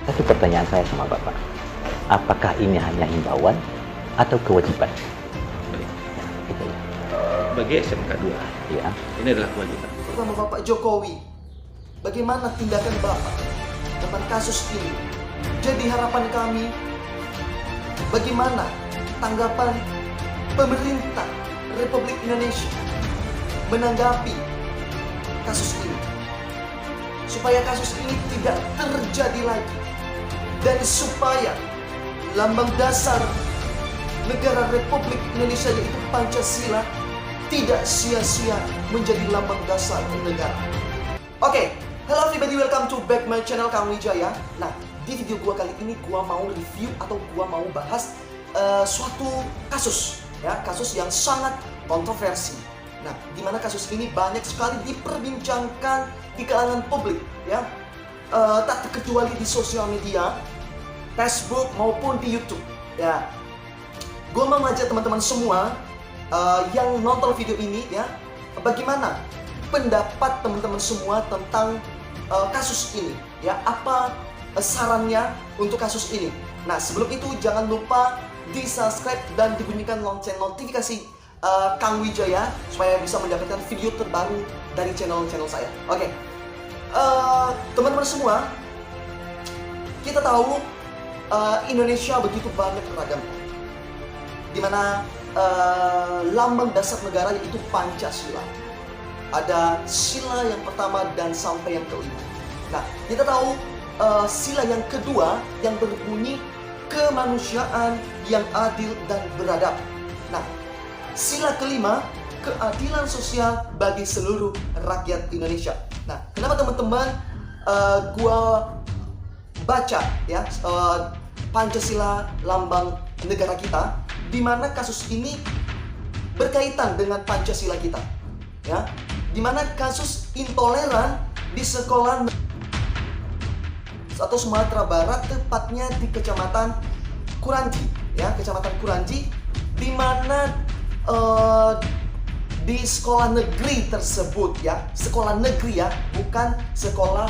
Satu pertanyaan saya sama Bapak, apakah ini hanya himbauan atau kewajiban? Baik. Ya, gitu ya. Bagi SMK 2, Ya. ini adalah kewajiban. Pertama, Bapak Jokowi, bagaimana tindakan Bapak tentang kasus ini? Jadi harapan kami, bagaimana tanggapan pemerintah Republik Indonesia menanggapi kasus ini? Supaya kasus ini tidak terjadi lagi. Dan supaya lambang dasar negara Republik Indonesia yaitu Pancasila tidak sia-sia menjadi lambang dasar negara. Oke, hello everybody, welcome to back my channel Kang Wijaya. Nah, di video gua kali ini gua mau review atau gua mau bahas suatu kasus, ya, kasus yang sangat kontroversi. Nah, di mana kasus ini banyak sekali diperbincangkan di kalangan publik, ya, tak terkecuali di sosial media, Facebook maupun di YouTube, ya. Gue mau ngajak teman-teman semua yang nonton video ini, ya, bagaimana pendapat teman-teman semua tentang kasus ini, ya, apa sarannya untuk kasus ini. Nah, sebelum itu jangan lupa di subscribe dan dibunyikan lonceng notifikasi Kang Wijaya supaya bisa mendapatkan video terbaru dari channel saya. Oke, teman-teman semua, kita tahu Indonesia begitu banyak beragam, dimana lambang dasar negara yaitu Pancasila. Ada sila yang pertama dan sampai yang kelima. Nah, kita tahu sila yang kedua yang berbunyi kemanusiaan yang adil dan beradab. Nah, sila kelima, keadilan sosial bagi seluruh rakyat Indonesia. Nah, kenapa teman-teman gua baca, ya, Pancasila lambang negara kita, di mana kasus ini berkaitan dengan Pancasila kita, ya, di mana kasus intoleran di sekolah atau Sumatera Barat, tepatnya di Kecamatan Kuranji, ya, Kecamatan Kuranji, di mana di sekolah negeri tersebut, ya, sekolah negeri, ya, bukan sekolah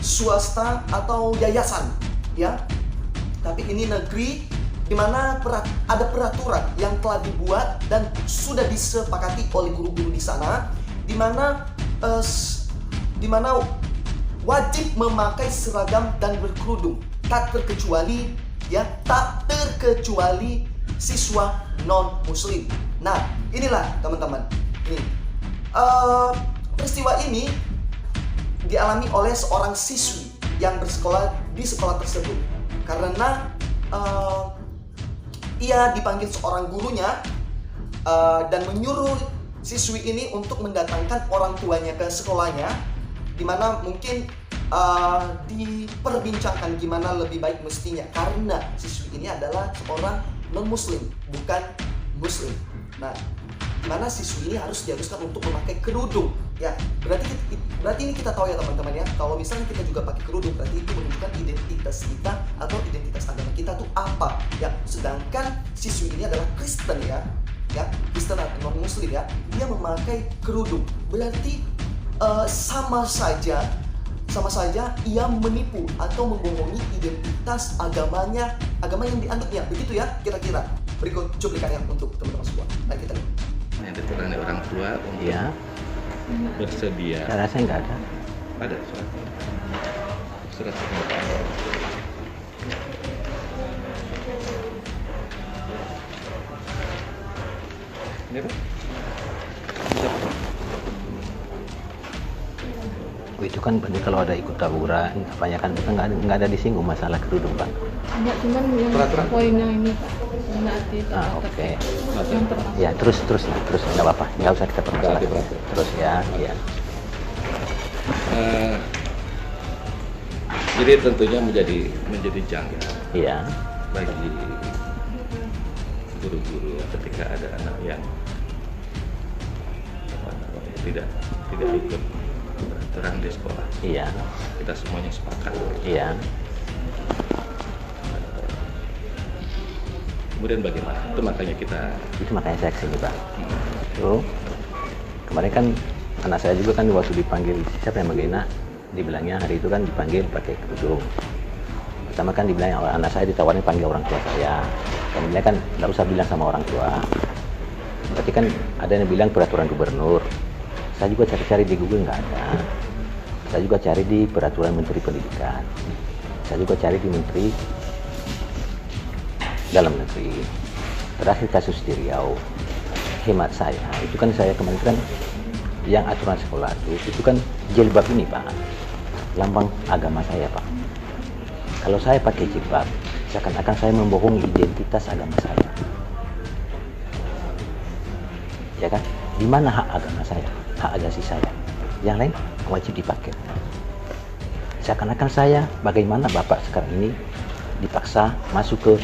swasta atau yayasan, ya, tapi ini negeri, di mana ada peraturan yang telah dibuat dan sudah disepakati oleh guru-guru di sana, di mana wajib memakai seragam dan berkerudung, tak terkecuali, ya, tak terkecuali siswa non muslim. Nah, inilah teman-teman, nih, peristiwa ini dialami oleh seorang siswi yang bersekolah di sekolah tersebut, karena ia dipanggil seorang gurunya dan menyuruh siswi ini untuk mendatangkan orang tuanya ke sekolahnya, di mana mungkin diperbincangkan gimana lebih baik mestinya, karena siswi ini adalah seorang non muslim, bukan muslim. Nah, di mana siswi ini diharuskan untuk memakai kerudung, ya. Berarti ini kita tahu, ya teman-teman, ya, kalau misalnya kita juga pakai kerudung, berarti itu menunjukkan identitas kita atau identitas agama kita tuh apa, ya. Sedangkan siswi ini adalah Kristen, ya, Kristen atau non muslim, ya, dia memakai kerudung, berarti sama saja ia menipu atau membohongi identitas agamanya, agama yang dianutnya, begitu, ya, kira-kira. Berikut cuplikannya untuk teman-teman semua. Nah, kita lihat. Yang diterangkan orang tua untuk Ya. bersedia. Saya rasa nggak ada. Ada surat pernyataan. Ini apa? Oh, itu kan berarti kalau ada ikut tawuran, kebanyakan kita nggak ada disinggung masalah kerudung, Pak. Enggak, cuman yang Peraturan. poin yang ini, Pak, yang nanti Oke. yang termasuk. Ya, terus nggak apa-apa, nggak usah kita permasalahkan. Berarti. Terus, ya. Jadi tentunya menjadi janggal Iya. bagi guru-guru ketika ada anak yang tidak ikut peraturan di sekolah. Iya. Kita semuanya sepakat. Iya. Kemudian bagaimana? Itu makanya saya kesini, Pak. Itu kemarin kan anak saya juga kan waktu dipanggil siapa yang Magena, dibilangnya hari itu kan dipanggil pakai kerudung. Pertama kan dibilang anak saya ditawarin panggil orang tua saya. Dan bilang kan nggak usah bilang sama orang tua. Berarti kan ada yang bilang peraturan gubernur. Saya juga cari-cari di Google nggak ada. Saya juga cari di peraturan Menteri Pendidikan. Saya juga cari di Menteri Dalam Negeri. Terakhir kasus di Riau. Hemat saya, itu kan saya kemarin kan yang aturan sekolah itu kan jilbab ini Pak. Lambang agama saya Pak. Kalau saya pakai jilbab, seakan-akan saya membohongi identitas agama saya. Ya kan? Di mana hak agama saya? Hak agasi saya. Yang lain wajib dipakai. Seakan-akan saya, bagaimana Bapak sekarang ini dipaksa masuk ke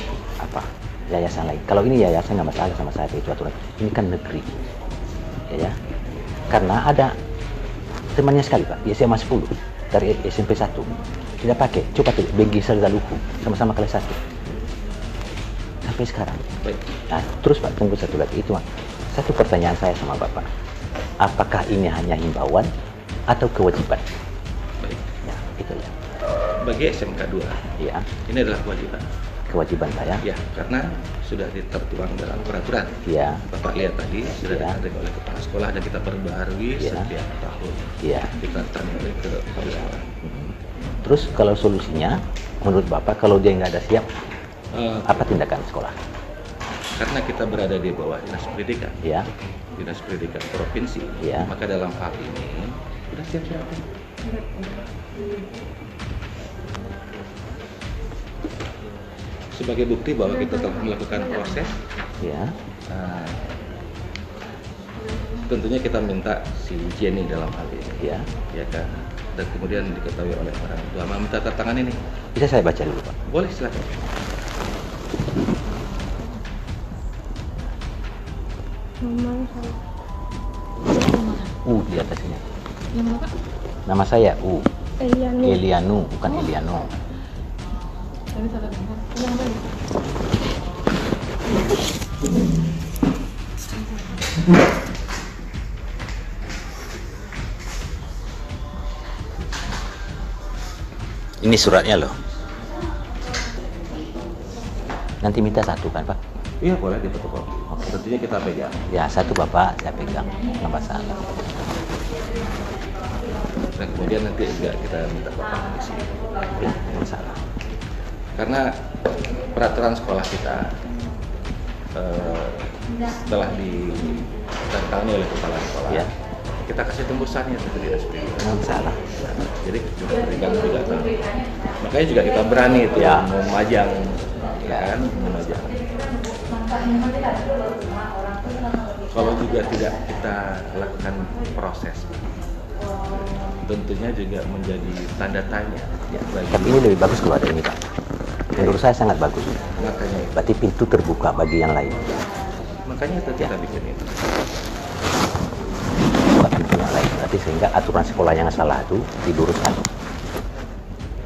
yayasan lain. Kalau ini yayasan nggak masalah sama saya, itu aturan. Ini kan negeri. Ya. Karena ada temannya sekali Pak, di SMA 10 dari SMP 1 tidak pakai. Coba tuh Bengki Serdaluku sama-sama kelas 1 sampai sekarang. Nah, terus Pak, tunggu satu lagi itu Pak. Satu pertanyaan saya sama Bapak, apakah ini hanya himbauan atau kewajiban? Ya, itu ya. Bagi SMK 2, ya, ini adalah kewajiban. Kewajiban saya. Ya, karena sudah tertuang dalam peraturan. Ya. Bapak lihat tadi sudah Ya. diadakan oleh kepala sekolah dan kita perbaharui Ya. setiap tahun. Ya. Kita oleh ke kepala sekolah. Terus kalau solusinya, menurut Bapak, kalau dia nggak ada siap, apa tindakan sekolah? Karena kita berada di bawah dinas pendidikan, Ya. dinas pendidikan provinsi, Ya. maka dalam hal ini sudah siap-siap. Sebagai bukti bahwa kita telah melakukan proses, Ya. tentunya kita minta si Jenny dalam hal ini, Ya. ya kan, dan kemudian diketahui oleh orang tua. Mau minta tanda tangan ini? Bisa saya baca dulu Pak? Boleh, silakan. Nomor saya. U di atasnya. Yang mana Pak? Nama saya U. Elianu. Elianu, bukan Eliano. Tapi salah dengar. Yang mana? Ini suratnya loh. Nanti minta satu kan Pak? Iya, boleh difotokopi. Tentunya kita pegang. Ya, satu Bapak saya pegang, nggak masalah. Dan kemudian nanti juga kita minta Bapak di sini. Ya, nggak masalah. Karena peraturan sekolah kita setelah ditandatangani oleh kepala sekolah, Ya. kita kasih tembusannya ke dinas pendidikan. Nggak masalah. Jadi berikan juga tahu. Makanya juga kita berani itu Ya. memajang, Ya. kan, memajang. Kalau juga tidak kita lakukan proses, tentunya juga menjadi tanda tanya. Ya. Tapi ini lebih bagus kalau ada ini Pak. Menurut saya sangat bagus. Makanya, Berarti pintu terbuka bagi yang lain. makanya itu kita Ya. bikin itu. Bukan pintu yang lain. Berarti sehingga aturan sekolah yang salah itu diluruskan.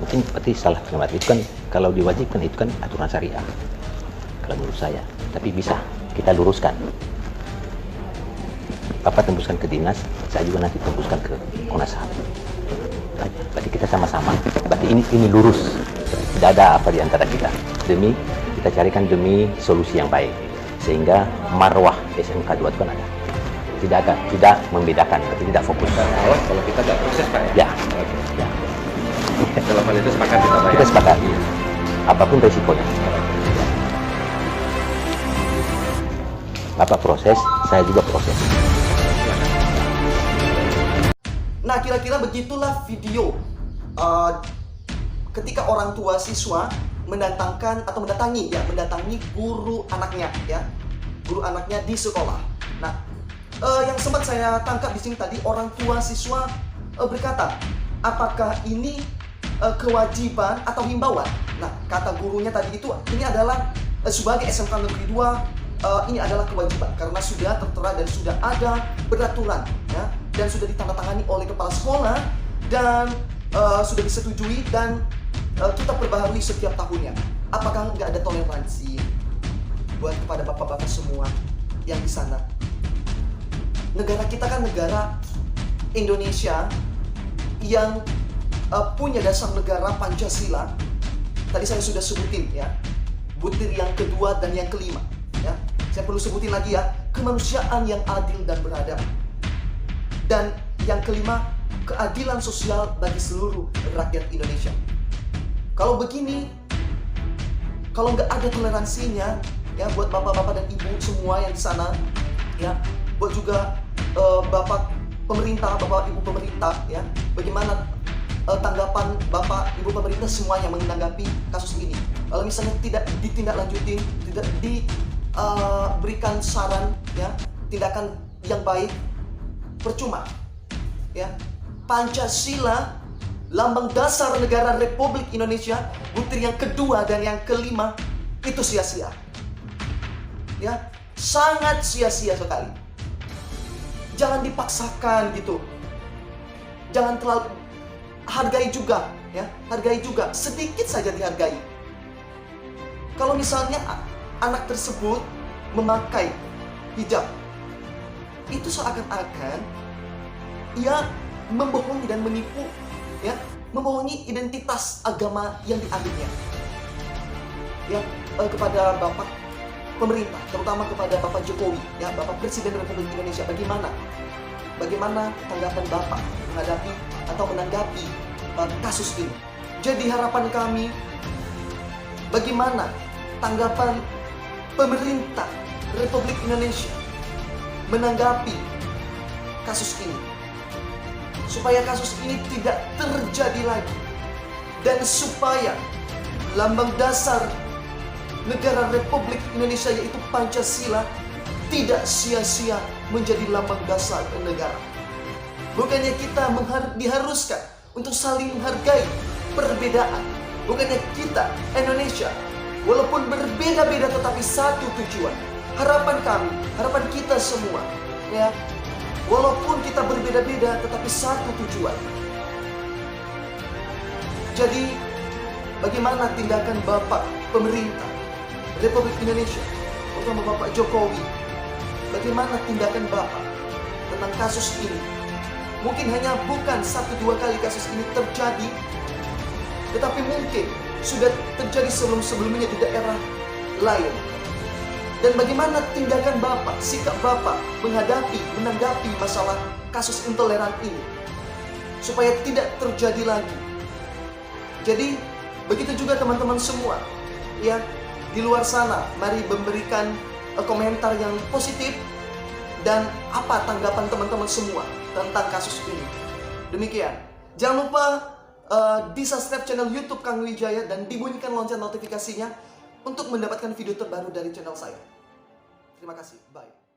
Mungkin berarti salah pengamat itu kan kalau diwajibkan itu kan aturan syariah. Kalau menurut saya. Tapi bisa kita luruskan. Bapak tembuskan ke dinas, saya juga nanti tembuskan ke Komnas HAM. Berarti kita sama-sama. Berarti ini lurus. Tidak ada apa di antara kita. Kita carikan demi solusi yang baik. Sehingga marwah SMK 2 itu kan ada. Tidak membedakan, berarti tidak fokus. Dan awas kalau kita nggak proses, Pak. Ya. Oke. Ya. Dalam hal itu sepakat kita, Pak. Kita sepakat. Apapun resikonya. Bapak proses, saya juga proses. Nah, kira-kira begitulah video ketika orang tua siswa mendatangi guru anaknya di sekolah. Nah, yang sempat saya tangkap di sini tadi, orang tua siswa berkata, apakah ini kewajiban atau himbauan? Nah, kata gurunya tadi itu, ini adalah sebagai SMK Negeri 2, ini adalah kewajiban karena sudah tertera dan sudah ada peraturan, ya, dan sudah ditandatangani oleh kepala sekolah dan sudah disetujui dan kita perbaharui setiap tahunnya. Apakah nggak ada toleransi buat kepada bapak-bapak semua yang di sana? Negara kita kan negara Indonesia yang punya dasar negara Pancasila, tadi saya sudah sebutin ya, butir yang kedua dan yang kelima ya. Saya perlu sebutin lagi ya, kemanusiaan yang adil dan beradab. Dan yang kelima, keadilan sosial bagi seluruh rakyat Indonesia. Kalau begini, kalau nggak ada toleransinya ya buat bapak-bapak dan ibu semua yang di sana ya, buat juga bapak pemerintah, bapak ibu pemerintah ya, bagaimana tanggapan bapak ibu pemerintah semuanya menanggapi kasus ini? Kalau misalnya tidak ditindaklanjutin, tidak diberikan saran ya, tindakan yang baik, percuma ya. Pancasila, lambang dasar negara Republik Indonesia, butir yang kedua dan yang kelima itu sia-sia ya, sangat sia-sia sekali. Jangan dipaksakan gitu, jangan terlalu, hargai juga ya, hargai juga, sedikit saja dihargai. Kalau misalnya anak tersebut memakai hijab, itu seakan-akan ia membohongi dan menipu ya, membohongi identitas agama yang diambilnya ya, kepada Bapak pemerintah, terutama kepada Bapak Jokowi ya, Bapak Presiden Republik Indonesia. Bagaimana tanggapan Bapak menanggapi kasus ini? Jadi harapan kami, bagaimana tanggapan pemerintah Republik Indonesia menanggapi kasus ini, supaya kasus ini tidak terjadi lagi, dan supaya lambang dasar negara Republik Indonesia yaitu Pancasila tidak sia-sia menjadi lambang dasar negara. Bukannya kita diharuskan untuk saling menghargai perbedaan. Bukannya kita Indonesia walaupun berbeda-beda tetapi satu tujuan. Harapan kami, harapan kita semua ya, walaupun kita berbeda-beda tetapi satu tujuan. Jadi bagaimana tindakan Bapak pemerintah Republik Indonesia, terutama Bapak Jokowi, bagaimana tindakan Bapak tentang kasus ini? Mungkin hanya bukan 1-2 kali kasus ini terjadi, tetapi mungkin sudah terjadi sebelum-sebelumnya di daerah lain. Dan bagaimana tindakan Bapak, sikap Bapak menanggapi masalah kasus intoleran ini, supaya tidak terjadi lagi. Jadi begitu juga teman-teman semua ya di luar sana, mari memberikan komentar yang positif dan apa tanggapan teman-teman semua tentang kasus ini. Demikian. Jangan lupa di-subscribe channel YouTube Kang Wijaya dan dibunyikan lonceng notifikasinya untuk mendapatkan video terbaru dari channel saya. Terima kasih. Bye.